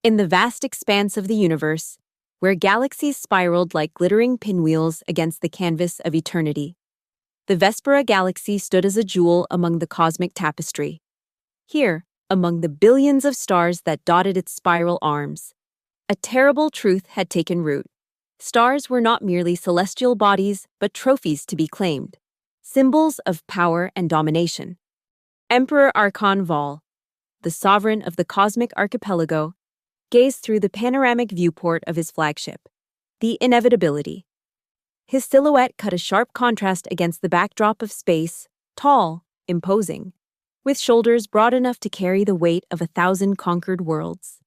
In the vast expanse of the universe, where galaxies spiraled like glittering pinwheels against the canvas of eternity, the Vespera galaxy stood as a jewel among the cosmic tapestry. Here, among the billions of stars that dotted its spiral arms, a terrible truth had taken root. Stars were not merely celestial bodies, but trophies to be claimed, symbols of power and domination. Emperor Archon Vol, the sovereign of the cosmic archipelago, gazed through the panoramic viewport of his flagship, the Inevitability. His silhouette cut a sharp contrast against the backdrop of space, tall, imposing, with shoulders broad enough to carry the weight of 1,000 conquered worlds.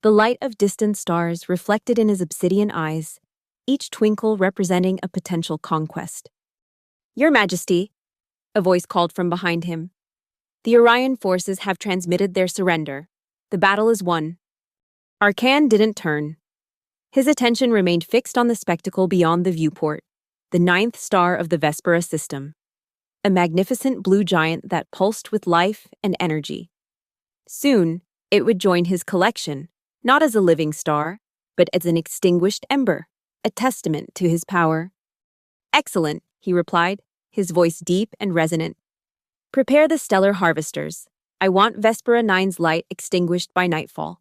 The light of distant stars reflected in his obsidian eyes, each twinkle representing a potential conquest. "Your Majesty," a voice called from behind him. "The Orion forces have transmitted their surrender. The battle is won." Arcan didn't turn. His attention remained fixed on the spectacle beyond the viewport, the 9th star of the Vespera system, a magnificent blue giant that pulsed with life and energy. Soon, it would join his collection, not as a living star, but as an extinguished ember, a testament to his power. "Excellent," he replied, his voice deep and resonant. "Prepare the stellar harvesters. I want Vespera 9's light extinguished by nightfall."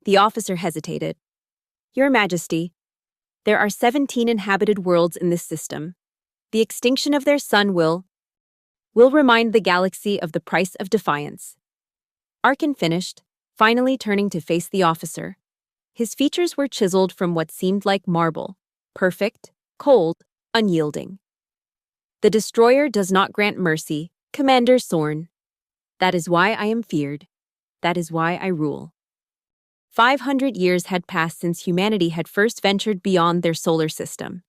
The officer hesitated. "Your Majesty, there are 17 inhabited worlds in this system. The extinction of their sun will remind the galaxy of the price of defiance." Arkan finished, finally turning to face the officer. His features were chiseled from what seemed like marble, perfect, cold, unyielding. "The destroyer does not grant mercy, Commander Sorn. That is why I am feared. That is why I rule." 500 years had passed since humanity had first ventured beyond their solar system.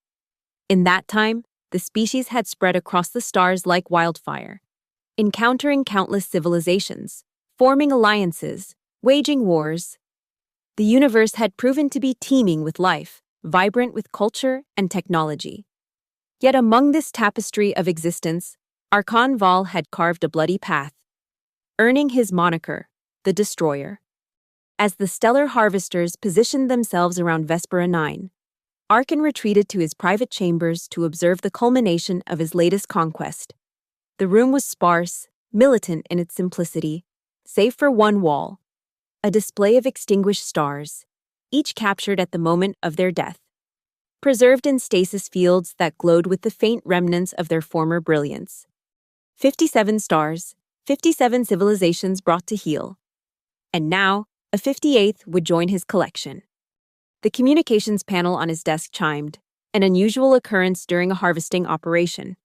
In that time, the species had spread across the stars like wildfire, encountering countless civilizations, forming alliances, waging wars. The universe had proven to be teeming with life, vibrant with culture and technology. Yet among this tapestry of existence, Archon Vol had carved a bloody path, earning his moniker, the Destroyer. As the stellar harvesters positioned themselves around Vespera 9, Arkan retreated to his private chambers to observe the culmination of his latest conquest. The room was sparse, militant in its simplicity, save for one wall, a display of extinguished stars, each captured at the moment of their death, preserved in stasis fields that glowed with the faint remnants of their former brilliance. 57 stars, 57 civilizations brought to heel. And now, a 58th would join his collection. The communications panel on his desk chimed, an unusual occurrence during a harvesting operation.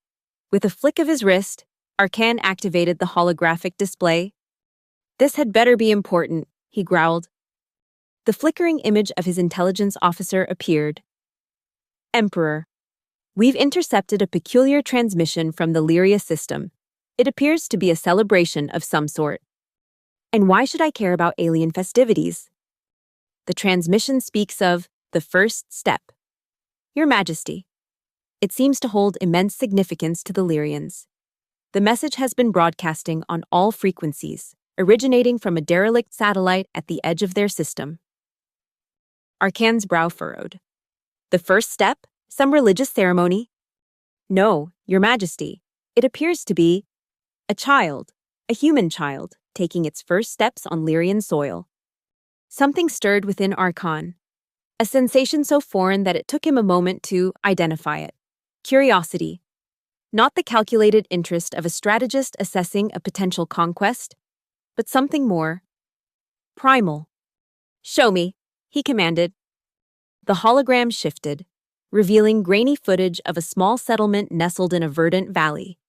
With a flick of his wrist, Arkan activated the holographic display. "This had better be important," he growled. The flickering image of his intelligence officer appeared. "Emperor, we've intercepted a peculiar transmission from the Lyria system. It appears to be a celebration of some sort." "And why should I care about alien festivities?" "The transmission speaks of the first step." "Your Majesty, it seems to hold immense significance to the Lyrians. The message has been broadcasting on all frequencies, originating from a derelict satellite at the edge of their system." Arkan's brow furrowed. "The first step? Some religious ceremony?" "No, Your Majesty. It appears to be a child, a human child, taking its first steps on Lyrian soil." Something stirred within Arkan, a sensation so foreign that it took him a moment to identify it. Curiosity. Not the calculated interest of a strategist assessing a potential conquest, but something more primal. "Show me," he commanded. The hologram shifted, revealing grainy footage of a small settlement nestled in a verdant valley.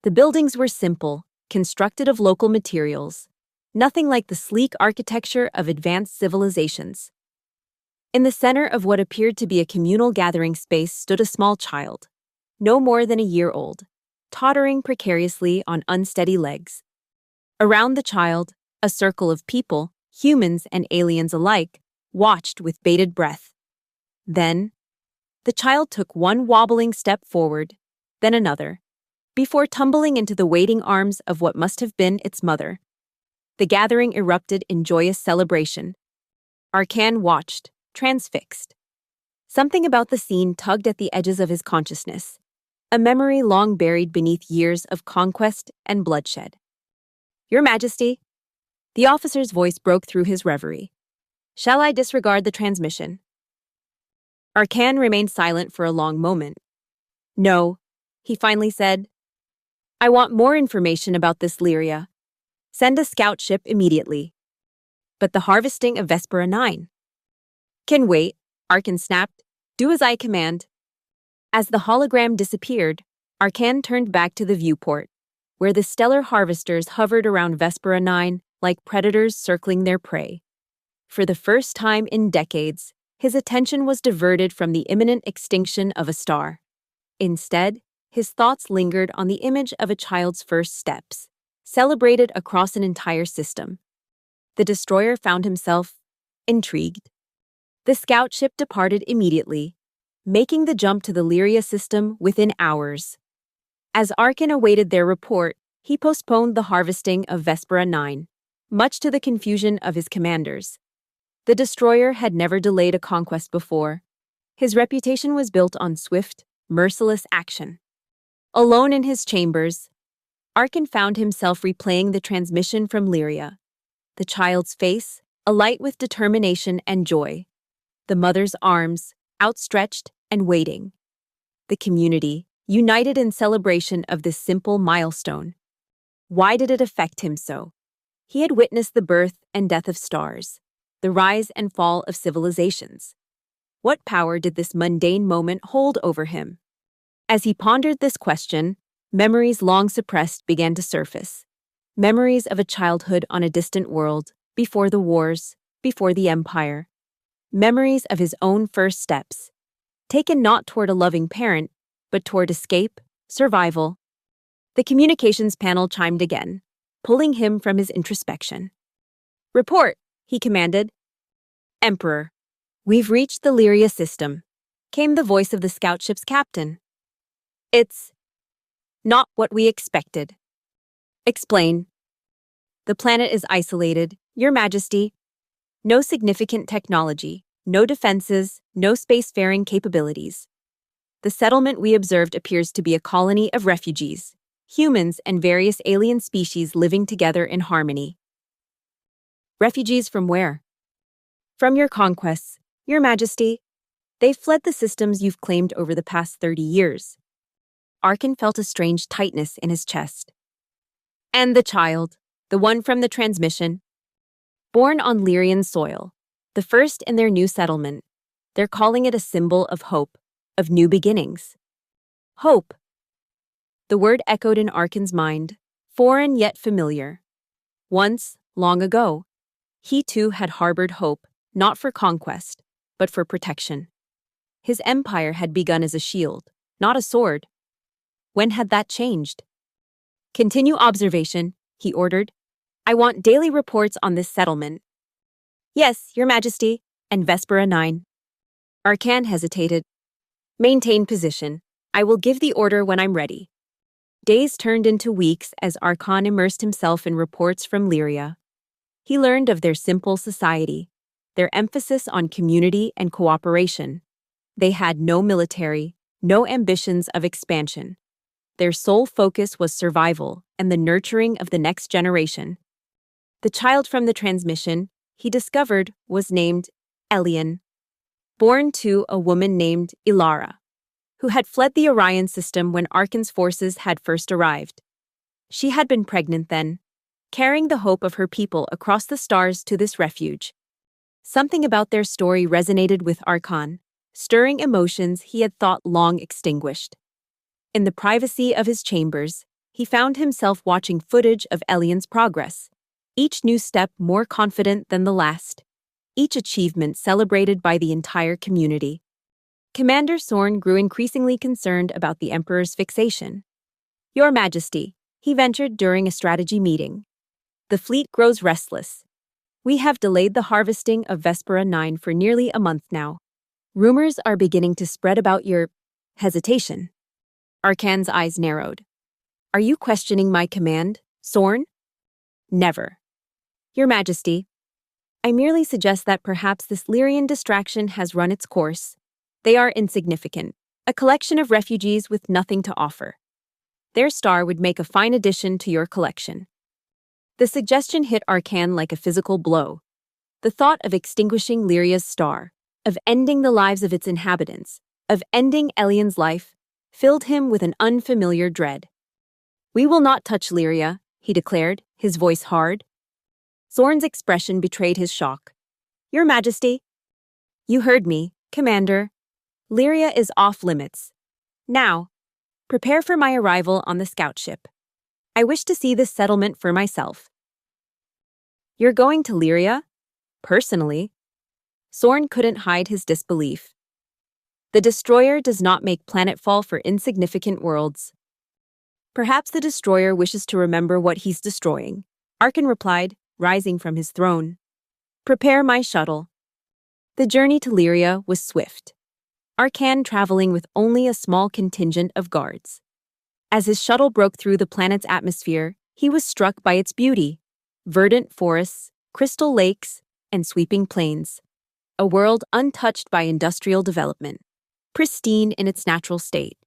The buildings were simple, constructed of local materials, nothing like the sleek architecture of advanced civilizations. In the center of what appeared to be a communal gathering space stood a small child, no more than a year old, tottering precariously on unsteady legs. Around the child, a circle of people, humans and aliens alike, watched with bated breath. Then, the child took one wobbling step forward, then another, before tumbling into the waiting arms of what must have been its mother. The gathering erupted in joyous celebration. Arcan watched, transfixed. Something about the scene tugged at the edges of his consciousness, a memory long buried beneath years of conquest and bloodshed. Your Majesty, the officer's voice broke through his reverie. Shall I disregard the transmission? Arcan remained silent for a long moment. No, he finally said. I want more information about this Lyria. Send a scout ship immediately. But the harvesting of Vespera 9. Can wait, Arcan snapped. Do as I command. As the hologram disappeared, Arcan turned back to the viewport, where the stellar harvesters hovered around Vespera 9 like predators circling their prey. For the first time in decades, his attention was diverted from the imminent extinction of a star. Instead, his thoughts lingered on the image of a child's first steps, celebrated across an entire system. The destroyer found himself intrigued. The scout ship departed immediately, making the jump to the Lyria system within hours. As Arcan awaited their report, he postponed the harvesting of Vespera 9, much to the confusion of his commanders. The destroyer had never delayed a conquest before. His reputation was built on swift, merciless action. Alone in his chambers, Arcan found himself replaying the transmission from Lyria. The child's face, alight with determination and joy. The mother's arms, outstretched and waiting. The community, united in celebration of this simple milestone. Why did it affect him so? He had witnessed the birth and death of stars, the rise and fall of civilizations. What power did this mundane moment hold over him? As he pondered this question, memories long suppressed began to surface. Memories of a childhood on a distant world, before the wars, before the empire. Memories of his own first steps, taken not toward a loving parent, but toward escape, survival. The communications panel chimed again, pulling him from his introspection. Report, he commanded. Emperor, we've reached the Lyria system, came the voice of the scout ship's captain. It's not what we expected. Explain. The planet is isolated, Your Majesty. No significant technology, no defenses, no spacefaring capabilities. The settlement we observed appears to be a colony of refugees, humans and various alien species living together in harmony. Refugees from where? From your conquests, Your Majesty. They've fled the systems you've claimed over the past 30 years. Arcan felt a strange tightness in his chest. And the child, the one from the transmission. Born on Lyrian soil, the first in their new settlement, they're calling it a symbol of hope, of new beginnings. Hope. The word echoed in Arcan's mind, foreign yet familiar. Once, long ago, he too had harbored hope, not for conquest, but for protection. His empire had begun as a shield, not a sword. When had that changed? Continue observation, he ordered. I want daily reports on this settlement. Yes, Your Majesty, and Vespera 9. Arcan hesitated. Maintain position. I will give the order when I'm ready. Days turned into weeks as Arcan immersed himself in reports from Lyria. He learned of their simple society, their emphasis on community and cooperation. They had no military, no ambitions of expansion. Their sole focus was survival and the nurturing of the next generation. The child from the transmission, he discovered, was named Elian, born to a woman named Ilara, who had fled the Orion system when Arcan's forces had first arrived. She had been pregnant then, carrying the hope of her people across the stars to this refuge. Something about their story resonated with Arcan, stirring emotions he had thought long extinguished. In the privacy of his chambers, he found himself watching footage of Elian's progress, each new step more confident than the last, each achievement celebrated by the entire community. Commander Sorn grew increasingly concerned about the Emperor's fixation. Your Majesty, he ventured during a strategy meeting. The fleet grows restless. We have delayed the harvesting of Vespera 9 for nearly a month now. Rumors are beginning to spread about your hesitation. Arcan's eyes narrowed. Are you questioning my command, Sorn? Never. Your Majesty. I merely suggest that perhaps this Lyrian distraction has run its course. They are insignificant, a collection of refugees with nothing to offer. Their star would make a fine addition to your collection. The suggestion hit Arcan like a physical blow. The thought of extinguishing Lyria's star, of ending the lives of its inhabitants, of ending Elian's life, filled him with an unfamiliar dread. "We will not touch Lyria," he declared, his voice hard. Zorn's expression betrayed his shock. "Your Majesty." "You heard me, Commander. Lyria is off limits. Now, prepare for my arrival on the scout ship. I wish to see this settlement for myself." "You're going to Lyria? Personally?" Zorn couldn't hide his disbelief. "The destroyer does not make planetfall for insignificant worlds." "Perhaps the destroyer wishes to remember what he's destroying," Arkan replied, rising from his throne. "Prepare my shuttle." The journey to Lyria was swift. Arkan traveling with only a small contingent of guards. As his shuttle broke through the planet's atmosphere, he was struck by its beauty: verdant forests, crystal lakes, and sweeping plains. A world untouched by industrial development, pristine in its natural state.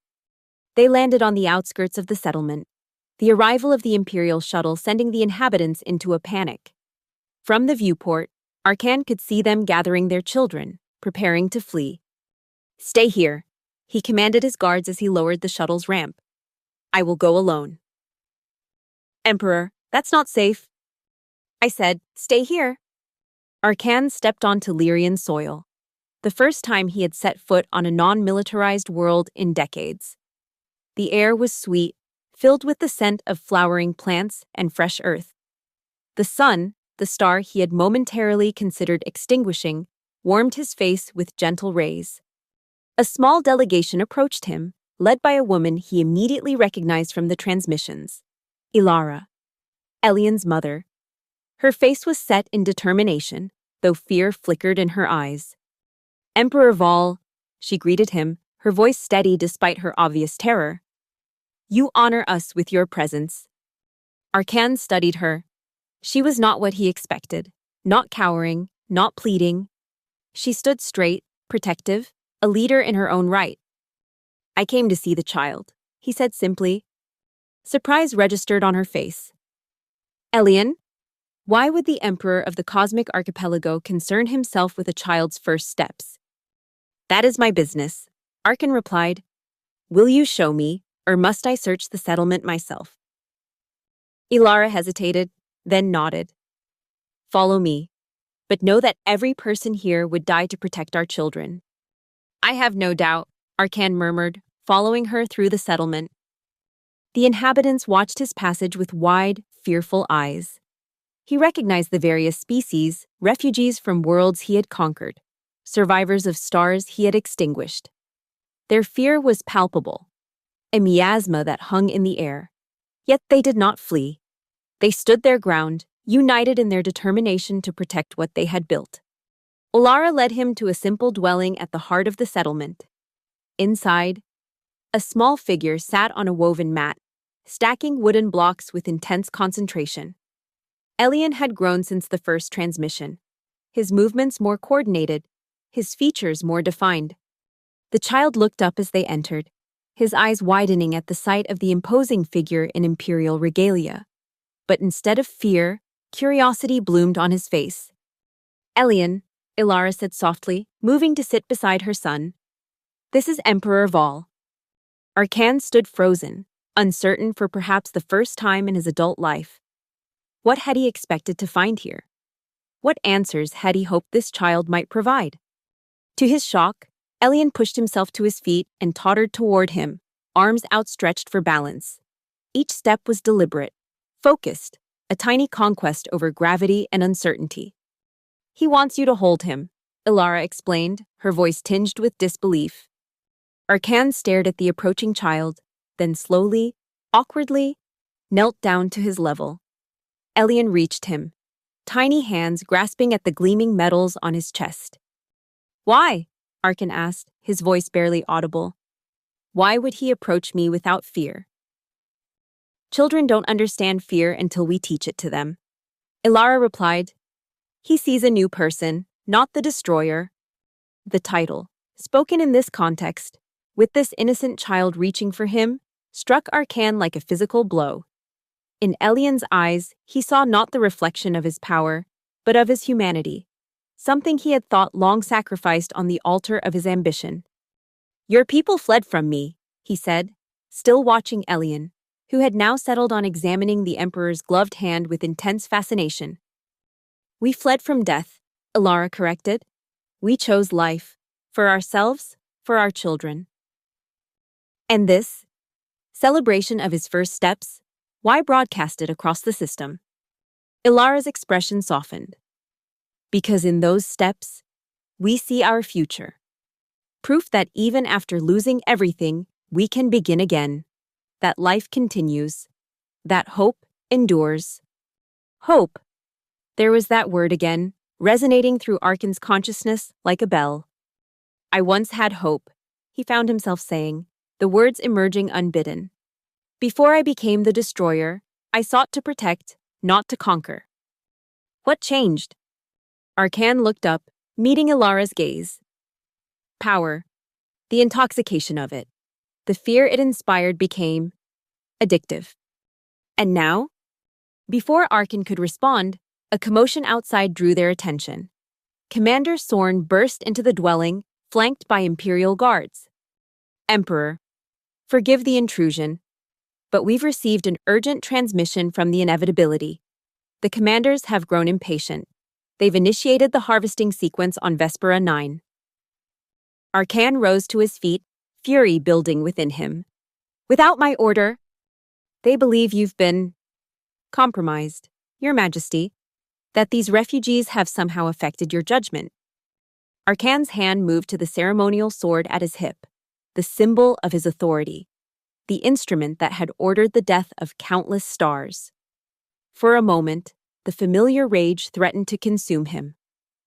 They landed on the outskirts of the settlement, the arrival of the Imperial shuttle sending the inhabitants into a panic. From the viewport, Arkan could see them gathering their children, preparing to flee. "Stay here," he commanded his guards as he lowered the shuttle's ramp. "I will go alone." "Emperor, that's not safe." "I said, stay here." Arkan stepped onto Lyrian soil, the first time he had set foot on a non-militarized world in decades. The air was sweet, filled with the scent of flowering plants and fresh earth. The sun, the star he had momentarily considered extinguishing, warmed his face with gentle rays. A small delegation approached him, led by a woman he immediately recognized from the transmissions. Ilara, Elian's mother. Her face was set in determination, though fear flickered in her eyes. "Emperor Vol," she greeted him, her voice steady despite her obvious terror. "You honor us with your presence." Arkan studied her. She was not what he expected, not cowering, not pleading. She stood straight, protective, a leader in her own right. "I came to see the child," he said simply. Surprise registered on her face. "Elian? Why would the Emperor of the Cosmic Archipelago concern himself with a child's first steps?" "That is my business," Arkan replied. "Will you show me, or must I search the settlement myself?" Ilara hesitated, then nodded. "Follow me. But know that every person here would die to protect our children." "I have no doubt," Arkan murmured, following her through the settlement. The inhabitants watched his passage with wide, fearful eyes. He recognized the various species, refugees from worlds he had conquered, survivors of stars he had extinguished. Their fear was palpable, a miasma that hung in the air. Yet they did not flee. They stood their ground, united in their determination to protect what they had built. Olara led him to a simple dwelling at the heart of the settlement. Inside, a small figure sat on a woven mat, stacking wooden blocks with intense concentration. Elian had grown since the first transmission, his movements more coordinated, his features more defined. The child looked up as they entered, his eyes widening at the sight of the imposing figure in imperial regalia. But instead of fear, curiosity bloomed on his face. "Elian," Ilara said softly, moving to sit beside her son. "This is Emperor Vol." Arkan stood frozen, uncertain for perhaps the first time in his adult life. What had he expected to find here? What answers had he hoped this child might provide? To his shock, Elian pushed himself to his feet and tottered toward him, arms outstretched for balance. Each step was deliberate, focused, a tiny conquest over gravity and uncertainty. "He wants you to hold him," Ilara explained, her voice tinged with disbelief. Arkan stared at the approaching child, then slowly, awkwardly, knelt down to his level. Elian reached him, tiny hands grasping at the gleaming metals on his chest. "Why?" Arkan asked, his voice barely audible. "Why would he approach me without fear?" "Children don't understand fear until we teach it to them," Ilara replied. He sees a new person, not the destroyer. The title, spoken in this context, with this innocent child reaching for him, struck Arcan like a physical blow. In Elian's eyes, he saw not the reflection of his power, but of his humanity, something he had thought long sacrificed on the altar of his ambition. "Your people fled from me," he said, still watching Elian, who had now settled on examining the Emperor's gloved hand with intense fascination. "We fled from death," Ilara corrected. "We chose life, for ourselves, for our children." And this celebration of his first steps, why broadcast it across the system? Ilara's expression softened. "Because in those steps, we see our future. Proof that even after losing everything, we can begin again. That life continues. That hope endures." Hope. There was that word again, resonating through Arcan's consciousness like a bell. "I once had hope," he found himself saying, the words emerging unbidden. "Before I became the destroyer, I sought to protect, not to conquer." What changed? Arcan looked up, meeting Ilara's gaze. Power. The intoxication of it. The fear it inspired became addictive. And now? Before Arcan could respond, a commotion outside drew their attention. Commander Sorn burst into the dwelling, flanked by Imperial guards. "Emperor, forgive the intrusion, but we've received an urgent transmission from the inevitability. The commanders have grown impatient. They've initiated the harvesting sequence on Vespera 9. Arcan rose to his feet, fury building within him. "Without my order, they believe you've been compromised, Your Majesty, that these refugees have somehow affected your judgment." Arcan's hand moved to the ceremonial sword at his hip, the symbol of his authority, the instrument that had ordered the death of countless stars. For a moment, the familiar rage threatened to consume him,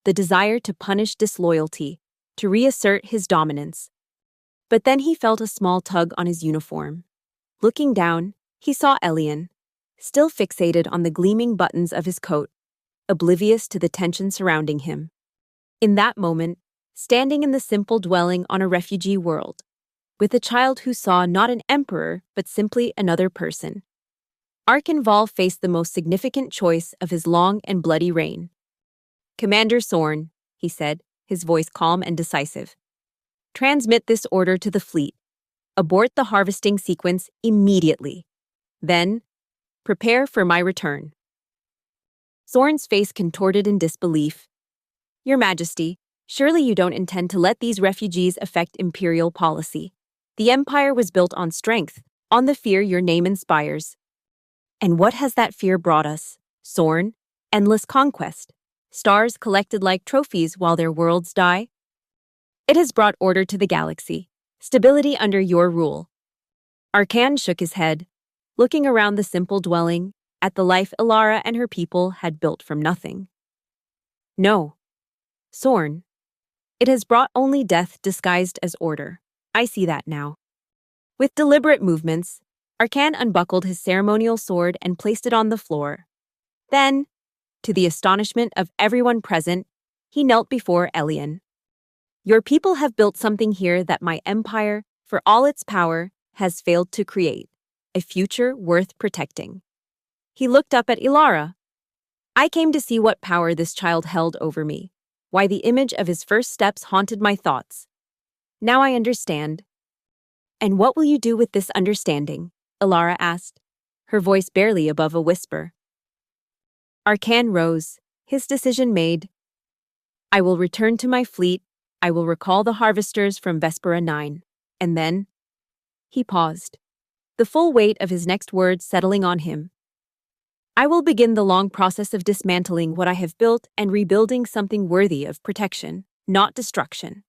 the desire to punish disloyalty, to reassert his dominance. But then he felt a small tug on his uniform. Looking down, he saw Elian, still fixated on the gleaming buttons of his coat, oblivious to the tension surrounding him. In that moment, standing in the simple dwelling on a refugee world, with a child who saw not an emperor but simply another person, Arcan Val faced the most significant choice of his long and bloody reign. "Commander Sorn," he said, his voice calm and decisive, "transmit this order to the fleet. Abort the harvesting sequence immediately. Then, prepare for my return." Sorn's face contorted in disbelief. "Your Majesty, surely you don't intend to let these refugees affect imperial policy. The Empire was built on strength, on the fear your name inspires. And what has that fear brought us? Sorn, endless conquest, stars collected like trophies while their worlds die? It has brought order to the galaxy, stability under your rule." Arcan shook his head, looking around the simple dwelling, at the life Ilara and her people had built from nothing. "No. Sorn, it has brought only death disguised as order. I see that now." With deliberate movements, Arcan unbuckled his ceremonial sword and placed it on the floor. Then, to the astonishment of everyone present, he knelt before Elian. "Your people have built something here that my empire, for all its power, has failed to create, a future worth protecting." He looked up at Ilara. "I came to see what power this child held over me, why the image of his first steps haunted my thoughts. Now I understand." "And what will you do with this understanding?" Ilara asked, her voice barely above a whisper. Arcan rose, his decision made. "I will return to my fleet, I will recall the harvesters from Vespera 9, and then—" He paused, the full weight of his next words settling on him. "I will begin the long process of dismantling what I have built and rebuilding something worthy of protection, not destruction."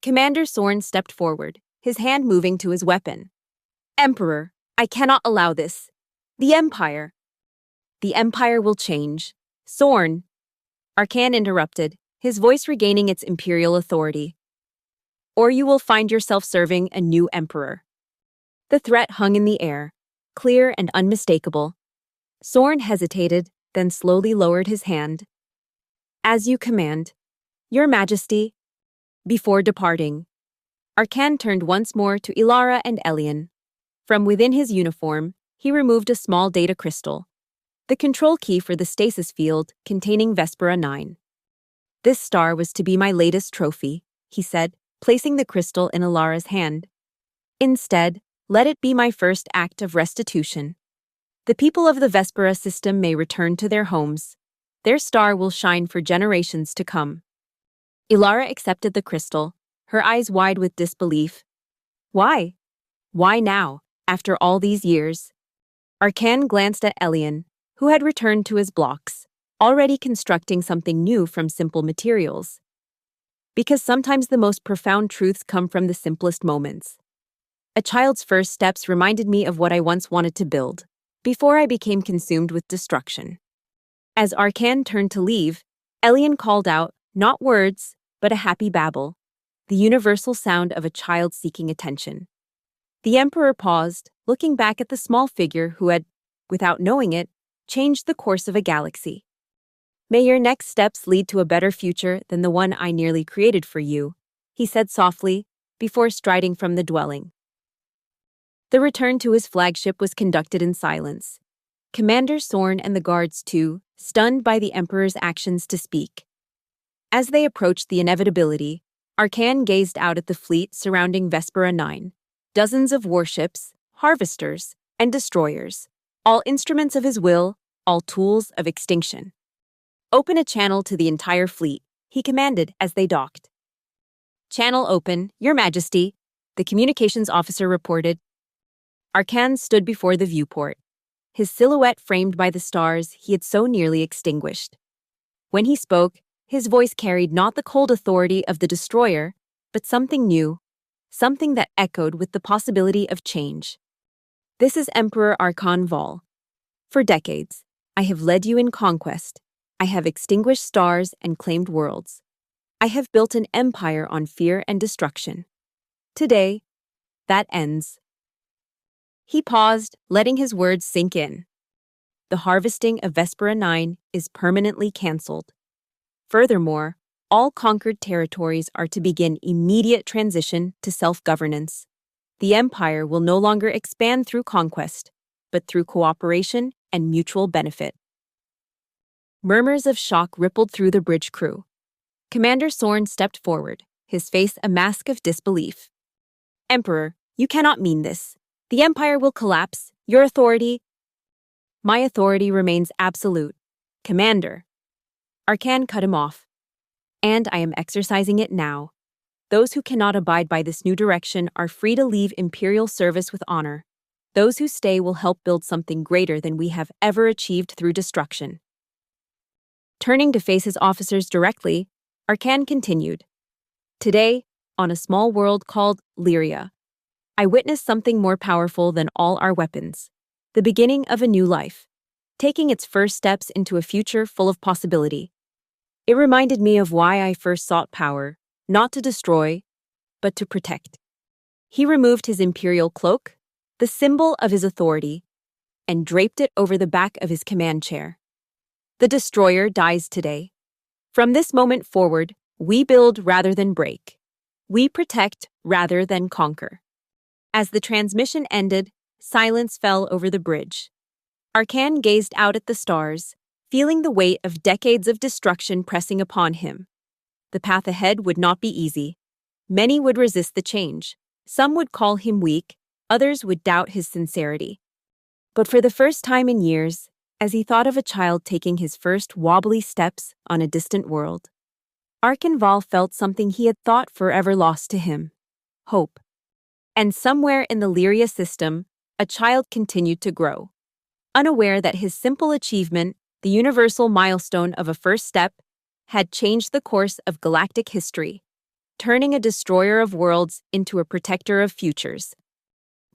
Commander Sorn stepped forward, his hand moving to his weapon. "Emperor, I cannot allow this. The Empire." "The Empire will change. Sorn," Arcan interrupted, his voice regaining its imperial authority. "Or you will find yourself serving a new emperor." The threat hung in the air, clear and unmistakable. Sorn hesitated, then slowly lowered his hand. As you command, Your Majesty. Before departing, Arcan turned once more to Ilara and Elian. From within his uniform, he removed a small data crystal, the control key for the stasis field containing Vespera 9. This star was to be my latest trophy, he said, placing the crystal in Ilara's hand. Instead, let it be my first act of restitution. The people of the Vespera system may return to their homes. Their star will shine for generations to come. Ilara accepted the crystal, her eyes wide with disbelief. Why? Why now, after all these years? Arcan glanced at Elian, who had returned to his blocks, already constructing something new from simple materials. Because sometimes the most profound truths come from the simplest moments. A child's first steps reminded me of what I once wanted to build, before I became consumed with destruction. As Arcan turned to leave, Elian called out, not words, but a happy babble, the universal sound of a child seeking attention. The Emperor paused, looking back at the small figure who had, without knowing it, changed the course of a galaxy. May your next steps lead to a better future than the one I nearly created for you, he said softly, before striding from the dwelling. The return to his flagship was conducted in silence. Commander Sorn and the guards, too, stunned by the Emperor's actions to speak. As they approached the inevitability, Arcan gazed out at the fleet surrounding Vespera 9, dozens of warships, harvesters, and destroyers, all instruments of his will, all tools of extinction. Open a channel to the entire fleet, he commanded as they docked. Channel open, Your Majesty, the communications officer reported. Arcan stood before the viewport, his silhouette framed by the stars he had so nearly extinguished. When he spoke, his voice carried not the cold authority of the destroyer, but something new, something that echoed with the possibility of change. This is Emperor Arcan Vol. For decades, I have led you in conquest. I have extinguished stars and claimed worlds. I have built an empire on fear and destruction. Today, that ends. He paused, letting his words sink in. The harvesting of Vespera 9 is permanently cancelled. Furthermore, all conquered territories are to begin immediate transition to self-governance. The empire will no longer expand through conquest, but through cooperation and mutual benefit. Murmurs of shock rippled through the bridge crew. Commander Sorn stepped forward, his face a mask of disbelief. Emperor, you cannot mean this. The empire will collapse. Your authority... My authority remains absolute. Commander. Arcan cut him off. And I am exercising it now. Those who cannot abide by this new direction are free to leave imperial service with honor. Those who stay will help build something greater than we have ever achieved through destruction. Turning to face his officers directly, Arcan continued. Today, on a small world called Lyria, I witnessed something more powerful than all our weapons. The beginning of a new life, taking its first steps into a future full of possibility. It reminded me of why I first sought power, not to destroy, but to protect. He removed his imperial cloak, the symbol of his authority, and draped it over the back of his command chair. The destroyer dies today. From this moment forward, we build rather than break. We protect rather than conquer. As the transmission ended, silence fell over the bridge. Arcan gazed out at the stars, feeling the weight of decades of destruction pressing upon him. The path ahead would not be easy. Many would resist the change. Some would call him weak, others would doubt his sincerity. But for the first time in years, as he thought of a child taking his first wobbly steps on a distant world, Arcan Vol felt something he had thought forever lost to him: hope. And somewhere in the Lyria system, a child continued to grow, unaware that his simple achievement, the universal milestone of a first step, had changed the course of galactic history, turning a destroyer of worlds into a protector of futures.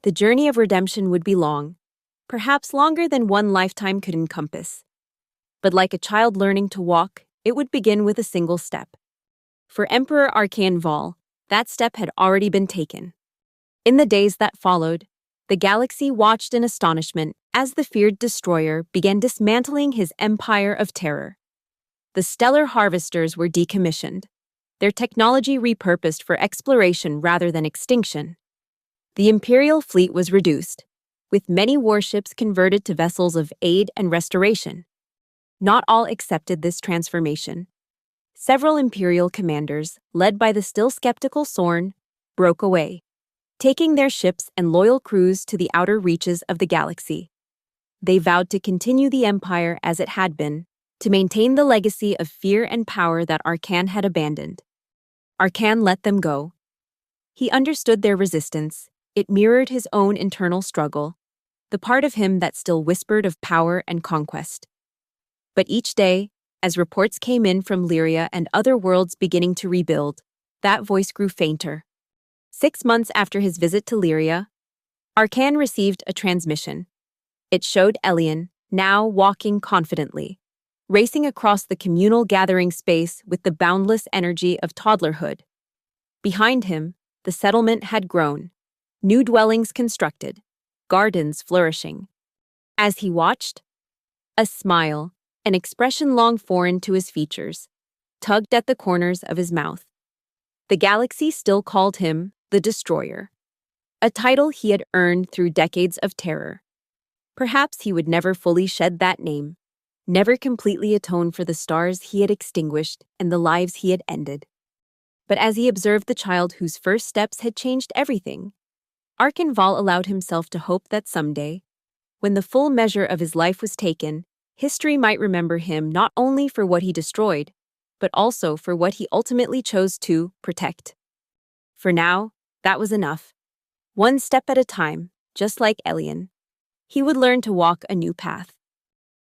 The journey of redemption would be long, perhaps longer than one lifetime could encompass. But like a child learning to walk, it would begin with a single step. For Emperor Arcan Vol, that step had already been taken. In the days that followed, the galaxy watched in astonishment as the feared destroyer began dismantling his empire of terror. The stellar harvesters were decommissioned, their technology repurposed for exploration rather than extinction. The Imperial fleet was reduced, with many warships converted to vessels of aid and restoration. Not all accepted this transformation. Several Imperial commanders, led by the still skeptical Sorn, broke away, taking their ships and loyal crews to the outer reaches of the galaxy. They vowed to continue the Empire as it had been, to maintain the legacy of fear and power that Arcan had abandoned. Arcan let them go. He understood their resistance. It mirrored his own internal struggle, the part of him that still whispered of power and conquest. But each day, as reports came in from Lyria and other worlds beginning to rebuild, that voice grew fainter. 6 months after his visit to Lyria, Arcan received a transmission. It showed Elian, now walking confidently, racing across the communal gathering space with the boundless energy of toddlerhood. Behind him, the settlement had grown, new dwellings constructed, gardens flourishing. As he watched, a smile, an expression long foreign to his features, tugged at the corners of his mouth. The galaxy still called him the Destroyer, a title he had earned through decades of terror. Perhaps he would never fully shed that name, never completely atone for the stars he had extinguished and the lives he had ended. But as he observed the child whose first steps had changed everything, Arcanval allowed himself to hope that someday, when the full measure of his life was taken, history might remember him not only for what he destroyed, but also for what he ultimately chose to protect. For now, that was enough. One step at a time, just like Elian, he would learn to walk a new path.